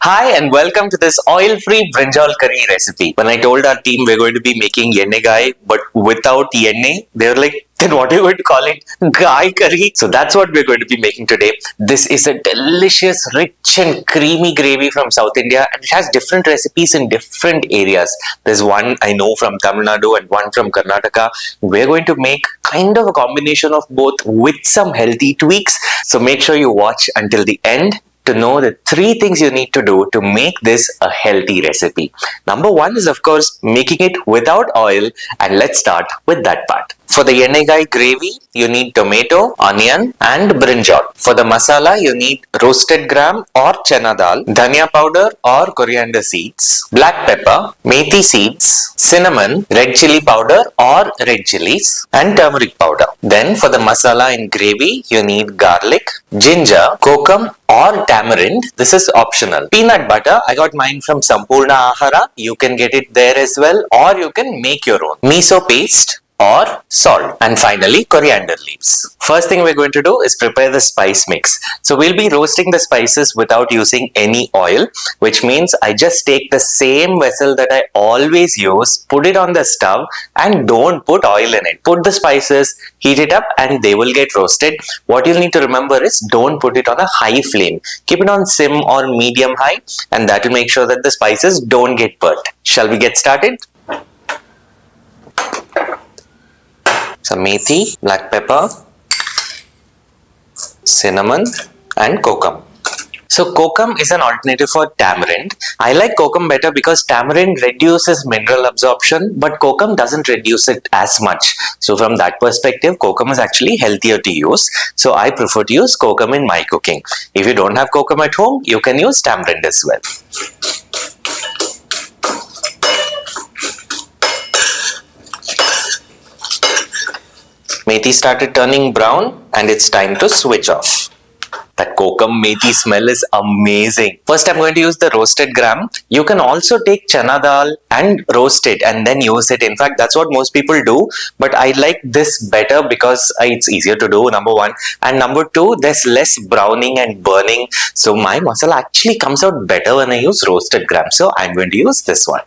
Hi and welcome to this oil-free brinjal curry recipe. When I told our team we're going to be making Yennegai but without Yenne, they were like, then what are you going to call it? Gai curry? So that's what we're going to be making today. This is a delicious, rich and creamy gravy from South India, and it has different recipes in different areas. There's one I know from Tamil Nadu and one from Karnataka. We're going to make kind of a combination of both with some healthy tweaks. So make sure you watch until the end to know the three things you need to do to make this a healthy recipe. Number one is, of course, making it without oil, and let's start with that part. For the Yennegai gravy, you need tomato, onion and brinjal. For the masala, you need roasted gram or chana dal, dhania powder or coriander seeds, black pepper, methi seeds, cinnamon, red chili powder or red chilies, and turmeric powder. Then for the masala in gravy, you need garlic, ginger, kokum or tamarind. This is optional. Peanut butter, I got mine from Sampurna Ahara. You can get it there as well, or you can make your own. Miso paste or salt, and finally coriander leaves. First thing we're going to do is prepare the spice mix. So we'll be roasting the spices without using any oil, which means I just take the same vessel that I always use, put it on the stove and don't put oil in it. Put the spices, heat it up and they will get roasted. What you'll need to remember is don't put it on a high flame. Keep it on sim or medium high, and that will make sure that the spices don't get burnt. Shall we get started? Some methi, black pepper, cinnamon and kokum. So kokum is an alternative for tamarind. I like kokum better because tamarind reduces mineral absorption, but kokum doesn't reduce it as much. So from that perspective, kokum is actually healthier to use. So I prefer to use kokum in my cooking. If you don't have kokum at home, you can use tamarind as well. Methi started turning brown and it's time to switch off. That kokum methi smell is amazing. First I'm going to use the roasted gram. You can also take chana dal and roast it and then use it. In fact, that's what most people do. But I like this better because it's easier to do, number one. And number two, there's less browning and burning. So my masala actually comes out better when I use roasted gram. So I'm going to use this one.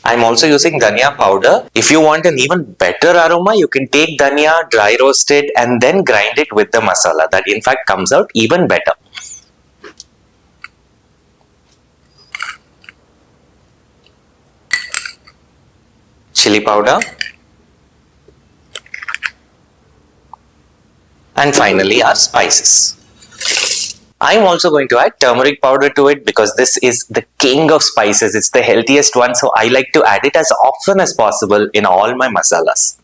I'm also using dhania powder. If you want an even better aroma, you can take dhania, dry roast it and then grind it with the masala. That in fact comes out even better. Chili powder. And finally our spices. I'm also going to add turmeric powder to it because this is the king of spices. It's the healthiest one, so I like to add it as often as possible in all my masalas.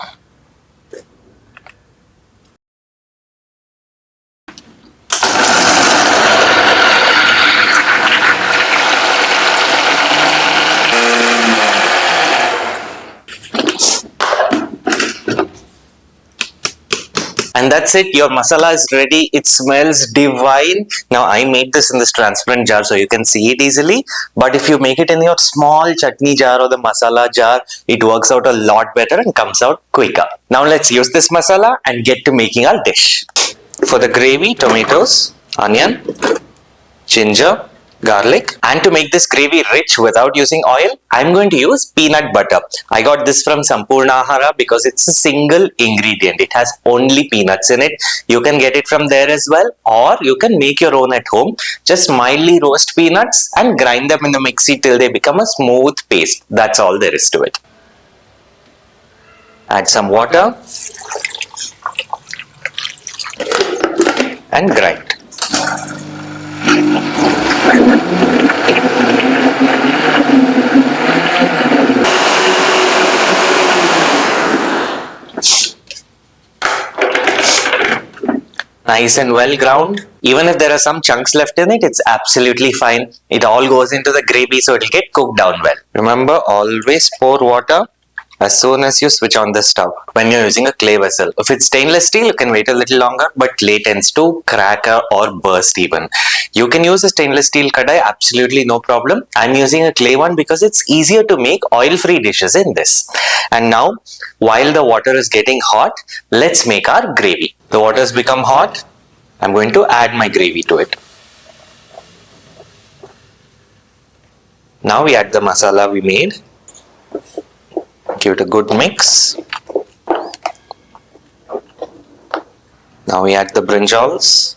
And that's it, your masala is ready. It smells divine. Now I made this in this transparent jar so you can see it easily. But if you make it in your small chutney jar or the masala jar, it works out a lot better and comes out quicker. Now let's use this masala and get to making our dish. For the gravy, tomatoes, onion, ginger, garlic, and to make this gravy rich without using oil, I'm going to use peanut butter. I got this from Sampurna Ahara because it's a single ingredient. It has only peanuts in it. You can get it from there as well, or you can make your own at home. Just mildly roast peanuts and grind them in the mixie till they become a smooth paste. That's all there is to it. Add some water and grind. Nice and well ground. Even if there are some chunks left in it, it's absolutely fine. It all goes into the gravy so it'll get cooked down well. Remember, always pour water as soon as you switch on the stove when you're using a clay vessel. If it's stainless steel, you can wait a little longer, but clay tends to crack or burst even. You can use a stainless steel kadai, absolutely no problem. I'm using a clay one because it's easier to make oil-free dishes in this. And now, while the water is getting hot, let's make our gravy. The water has become hot. I'm going to add my gravy to it. Now we add the masala we made. Give it a good mix. Now we add the brinjals.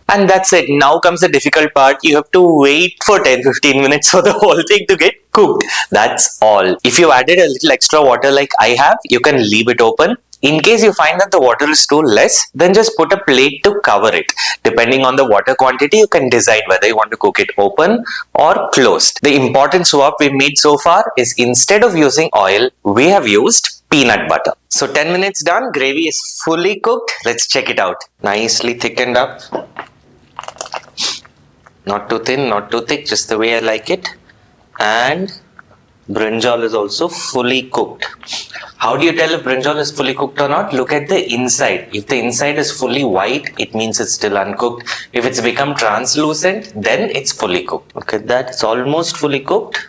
And that's it. Now comes the difficult part. You have to wait for 10-15 minutes for the whole thing to get cooked. That's all. If you added a little extra water like I have, you can leave it open. In case you find that the water is too less, then just put a plate to cover it. Depending on the water quantity, you can decide whether you want to cook it open or closed. The important swap we made so far is instead of using oil, we have used peanut butter. So 10 minutes done, gravy is fully cooked. Let's check it out. Nicely thickened up. Not too thin, not too thick, just the way I like it. And brinjal is also fully cooked. How do you tell if brinjal is fully cooked or not? Look at the inside. If the inside is fully white, it means it's still uncooked. If it's become translucent, then it's fully cooked. Look at that, it's almost fully cooked.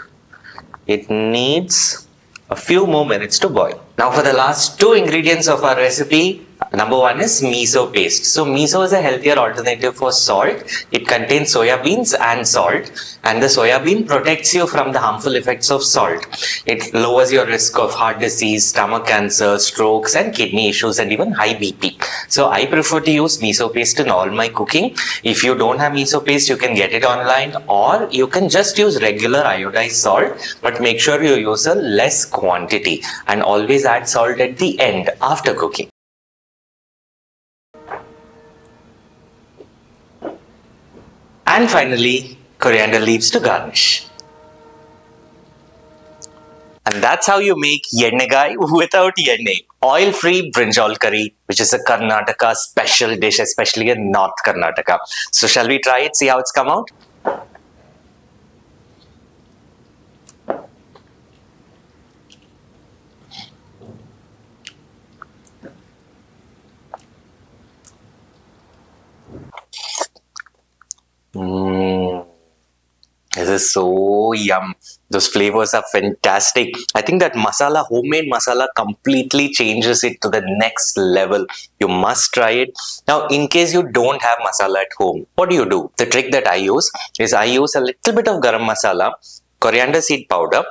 It needs a few more minutes to boil. Now for the last two ingredients of our recipe, number one is miso paste. So miso is a healthier alternative for salt. It contains soya beans and salt, and the soya bean protects you from the harmful effects of salt. It lowers your risk of heart disease, stomach cancer, strokes and kidney issues and even high BP. So I prefer to use miso paste in all my cooking. If you don't have miso paste, you can get it online, or you can just use regular iodized salt, but make sure you use a less quantity and always add salt at the end after cooking. And finally, coriander leaves to garnish. And that's how you make Yennegai without Yenne. Oil-free brinjal curry, which is a Karnataka special dish, especially in North Karnataka. So shall we try it, see how it's come out? This is so yum. Those flavors are fantastic. I think that masala, homemade masala, completely changes it to the next level. You must try it. Now, in case you don't have masala at home, what do? The trick that I use is I use a little bit of garam masala, coriander seed powder,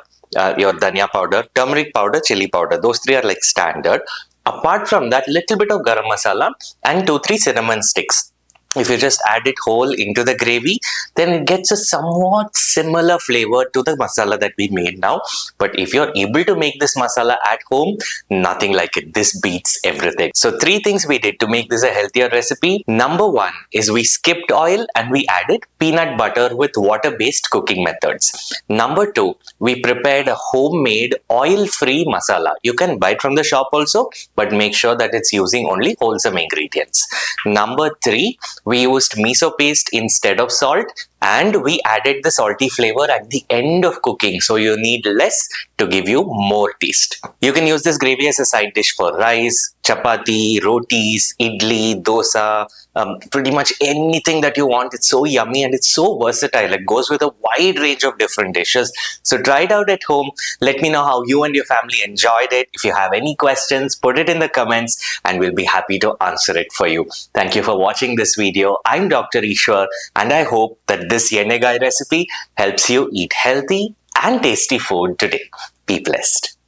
your dhania powder, turmeric powder, chili powder. Those three are like standard. Apart from that, little bit of garam masala and 2-3 cinnamon sticks. If you just add it whole into the gravy, then it gets a somewhat similar flavor to the masala that we made now. But if you're able to make this masala at home, nothing like it. This beats everything. So 3 things we did to make this a healthier recipe. Number 1 is we skipped oil and we added peanut butter with water-based cooking methods. Number 2, we prepared a homemade oil-free masala. You can buy it from the shop also, but make sure that it's using only wholesome ingredients. Number 3, we used miso paste instead of salt, and we added the salty flavor at the end of cooking, so you need less to give you more taste. You can use this gravy as a side dish for rice, chapati, rotis, idli, dosa, pretty much anything that you want. It's so yummy and it's so versatile. It goes with a wide range of different dishes. So try it out at home. Let me know how you and your family enjoyed it. If you have any questions, put it in the comments and we'll be happy to answer it for you. Thank you for watching this video. I'm Dr. Ishwar, and I hope that this Yennegai recipe helps you eat healthy and tasty food today. Be blessed.